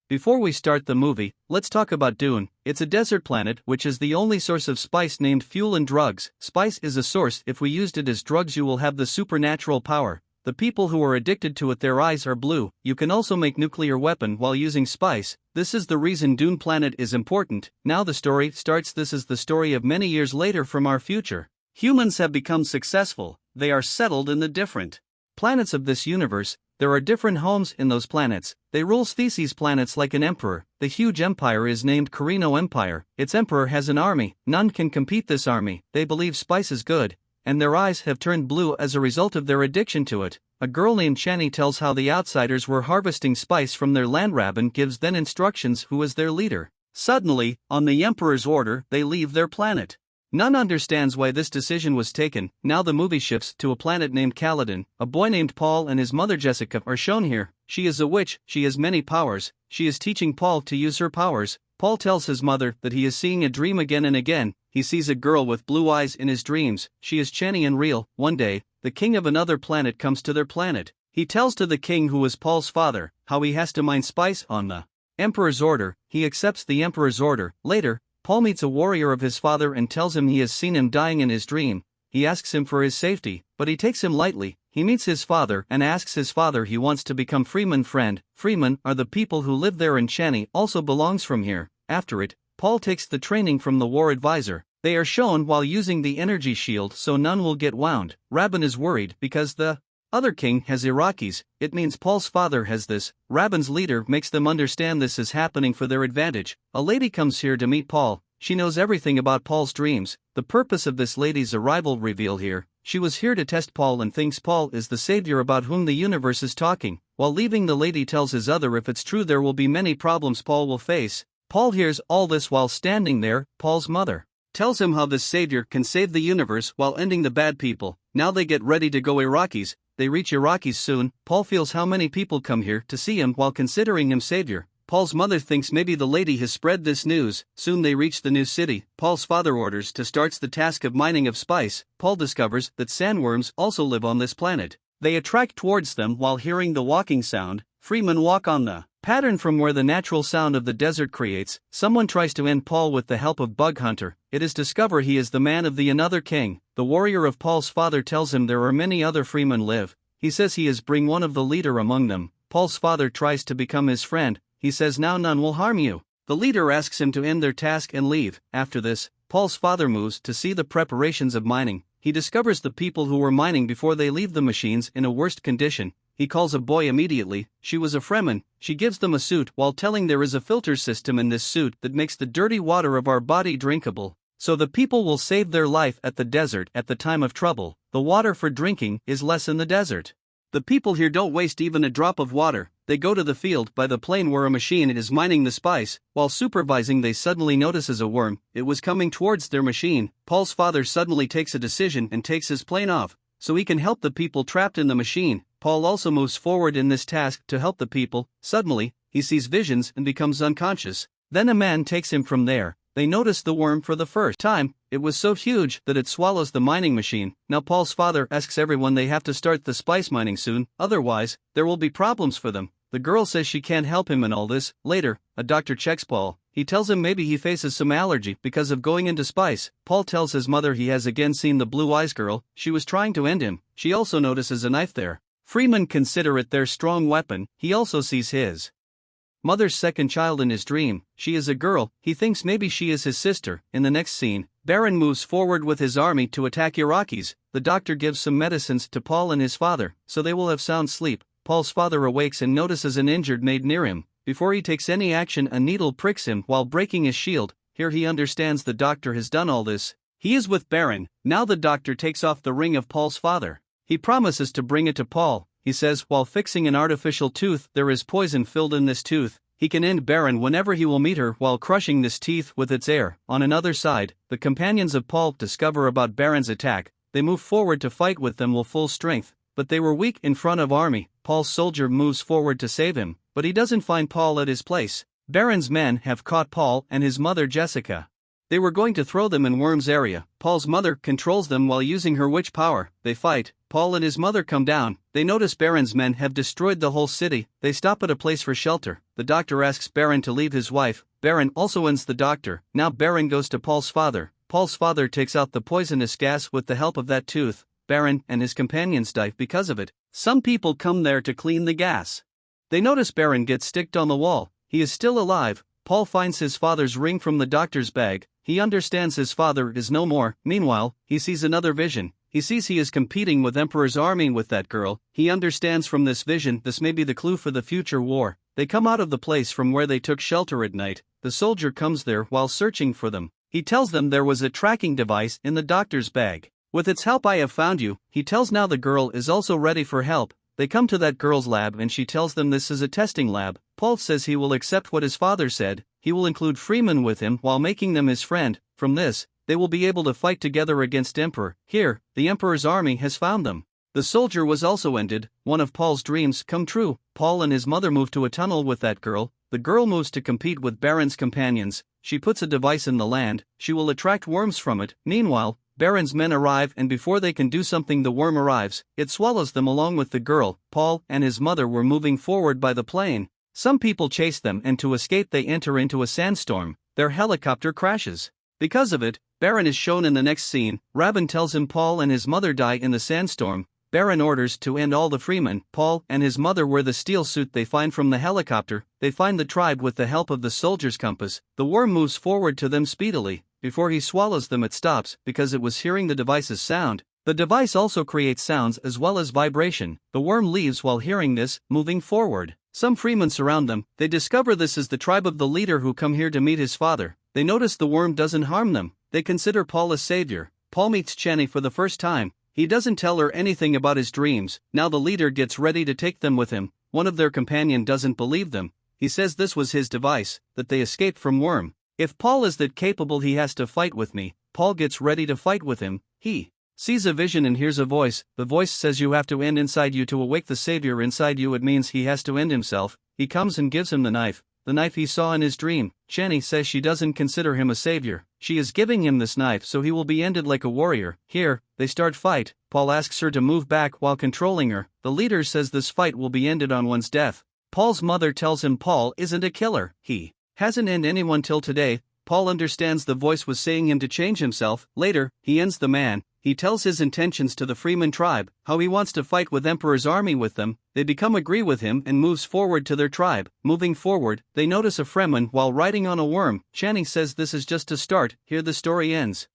Before we start the movie, let's talk about Dune. It's a desert planet which is the only source of spice named fuel and drugs. Spice is a source. If we used it as drugs, you will have the supernatural power. The people who are addicted to it, their eyes are blue. You can also make nuclear weapon while using spice. This is the reason Dune planet is important. Now the story starts. This is the story of many years later from our future. Humans have become successful. They are settled in the different planets of this universe. There are different homes in those planets. They rule species planets like an emperor. The huge empire is named Carino Empire. Its emperor has an army. None can compete this army. They believe spice is good, and their eyes have turned blue as a result of their addiction to it. A girl named Chani tells how the outsiders were harvesting spice from their land. Rabban gives then instructions who is their leader. Suddenly, on the emperor's order, they leave their planet. None understands why this decision was taken. Now the movie shifts to a planet named Caladan. A boy named Paul and his mother Jessica are shown here. She is a witch. She has many powers. She is teaching Paul to use her powers. Paul tells his mother that he is seeing a dream again and again. He sees a girl with blue eyes in his dreams. She is Chani and real. One day, the king of another planet comes to their planet. He tells to the king, who is Paul's father, how he has to mine spice on the emperor's order. He accepts the emperor's order. Later, Paul meets a warrior of his father and tells him he has seen him dying in his dream. He asks him for his safety, but he takes him lightly. He meets his father and asks his father he wants to become Fremen friend. Fremen are the people who live there, and Chani also belongs from here. After it, Paul takes the training from the war advisor. They are shown while using the energy shield so none will get wound. Rabban is worried because the other king has Iraqis. It means Paul's father has this. Rabban's leader makes them understand this is happening for their advantage. A lady comes here to meet Paul. She knows everything about Paul's dreams. The purpose of this lady's arrival revealed here. She was here to test Paul and thinks Paul is the savior about whom the universe is talking. While leaving, the lady tells his other if it's true there will be many problems Paul will face. Paul hears all this while standing there. Paul's mother tells him how this savior can save the universe while ending the bad people. Now they get ready to go Iraqis. They reach Iraqis soon. Paul feels how many people come here to see him while considering him savior. Paul's mother thinks maybe the lady has spread this news. Soon they reach the new city. Paul's father orders to starts the task of mining of spice. Paul discovers that sandworms also live on this planet. They attract towards them while hearing the walking sound. Fremen walk on the pattern from where the natural sound of the desert creates. Someone tries to end Paul with the help of Bug Hunter. It is discovered he is the man of the another king. The warrior of Paul's father tells him there are many other Fremen live. He says he is bring one of the leader among them. Paul's father tries to become his friend. He says now none will harm you. The leader asks him to end their task and leave. After this, Paul's father moves to see the preparations of mining. He discovers the people who were mining before they leave the machines in a worst condition. He calls a boy immediately. She was a Fremen. She gives them a suit while telling there is a filter system in this suit that makes the dirty water of our body drinkable. So the people will save their life at the desert at the time of trouble. The water for drinking is less in the desert. The people here don't waste even a drop of water. They go to the field by the plain where a machine is mining the spice. While supervising, they suddenly notices a worm. It was coming towards their machine. Paul's father suddenly takes a decision and takes his plane off, so he can help the people trapped in the machine. Paul also moves forward in this task to help the people. Suddenly, he sees visions and becomes unconscious. Then a man takes him from there. They notice the worm for the first time. It was so huge that it swallows the mining machine. Now Paul's father asks everyone they have to start the spice mining soon, otherwise, there will be problems for them. The girl says she can't help him in all this. Later, a doctor checks Paul. He tells him maybe he faces some allergy because of going into spice. Paul tells his mother he has again seen the blue eyes girl. She was trying to end him. She also notices a knife there. Fremen consider it their strong weapon. He also sees his mother's second child in his dream. She is a girl. He thinks maybe she is his sister. In the next scene, Baron moves forward with his army to attack Iraqis. The doctor gives some medicines to Paul and his father, so they will have sound sleep. Paul's father awakes and notices an injured maid near him. Before he takes any action, a needle pricks him while breaking his shield. Here he understands the doctor has done all this. He is with Baron. Now the doctor takes off the ring of Paul's father. He promises to bring it to Paul. He says while fixing an artificial tooth there is poison filled in this tooth. He can end Baron whenever he will meet her while crushing this teeth with its air. On another side, the companions of Paul discover about Baron's attack. They move forward to fight with them with full strength, but they were weak in front of army. Paul's soldier moves forward to save him, but he doesn't find Paul at his place. Baron's men have caught Paul and his mother Jessica. They were going to throw them in Worm's area. Paul's mother controls them while using her witch power. They fight. Paul and his mother come down. They notice Baron's men have destroyed the whole city. They stop at a place for shelter. The doctor asks Baron to leave his wife. Baron also ends the doctor. Now Baron goes to Paul's father. Paul's father takes out the poisonous gas with the help of that tooth. Baron and his companions die because of it. Some people come there to clean the gas. They notice Baron gets sticked on the wall. He is still alive. Paul finds his father's ring from the doctor's bag. He understands his father is no more. Meanwhile, he sees another vision. He sees he is competing with Emperor's army with that girl. He understands from this vision this may be the clue for the future war. They come out of the place from where they took shelter at night. The soldier comes there while searching for them. He tells them there was a tracking device in the doctor's bag. With its help I have found you. He tells now the girl is also ready for help. They come to that girl's lab and she tells them this is a testing lab. Paul says he will accept what his father said. He will include Fremen with him while making them his friend. From this, they will be able to fight together against Emperor. Here, the Emperor's army has found them. The soldier was also ended. One of Paul's dreams come true. Paul and his mother move to a tunnel with that girl. The girl moves to compete with Baron's companions. She puts a device in the land. She will attract worms from it. Meanwhile, Baron's men arrive and before they can do something the worm arrives. It swallows them along with the girl. Paul and his mother were moving forward by the plane. Some people chase them and to escape they enter into a sandstorm. Their helicopter crashes. Because of it, Baron is shown in the next scene. Rabban tells him Paul and his mother die in the sandstorm. Baron orders to end all the Fremen. Paul and his mother wear the steel suit they find from the helicopter. They find the tribe with the help of the soldier's compass. The worm moves forward to them speedily. Before he swallows them it stops because it was hearing the device's sound. The device also creates sounds as well as vibration. The worm leaves while hearing this, moving forward. Some Fremen surround them. They discover this is the tribe of the leader who come here to meet his father. They notice the worm doesn't harm them. They consider Paul a savior. Paul meets Chani for the first time. He doesn't tell her anything about his dreams. Now the leader gets ready to take them with him. One of their companion doesn't believe them. He says this was his device, that they escaped from Worm. If Paul is that capable he has to fight with me. Paul gets ready to fight with him. He sees a vision and hears a voice. The voice says you have to end inside you to awake the savior inside you. It means he has to end himself. He comes and gives him the knife he saw in his dream. Chani says she doesn't consider him a savior. She is giving him this knife so he will be ended like a warrior. Here, they start fight. Paul asks her to move back while controlling her. The leader says this fight will be ended on one's death. Paul's mother tells him Paul isn't a killer. He hasn't ended anyone till today. Paul understands the voice was saying him to change himself. Later, he ends the man. He tells his intentions to the Fremen tribe, how he wants to fight with Emperor's army with them. They agree with him and moves forward to their tribe. Moving forward, they notice a Fremen while riding on a worm. Chani says this is just a start. Here the story ends.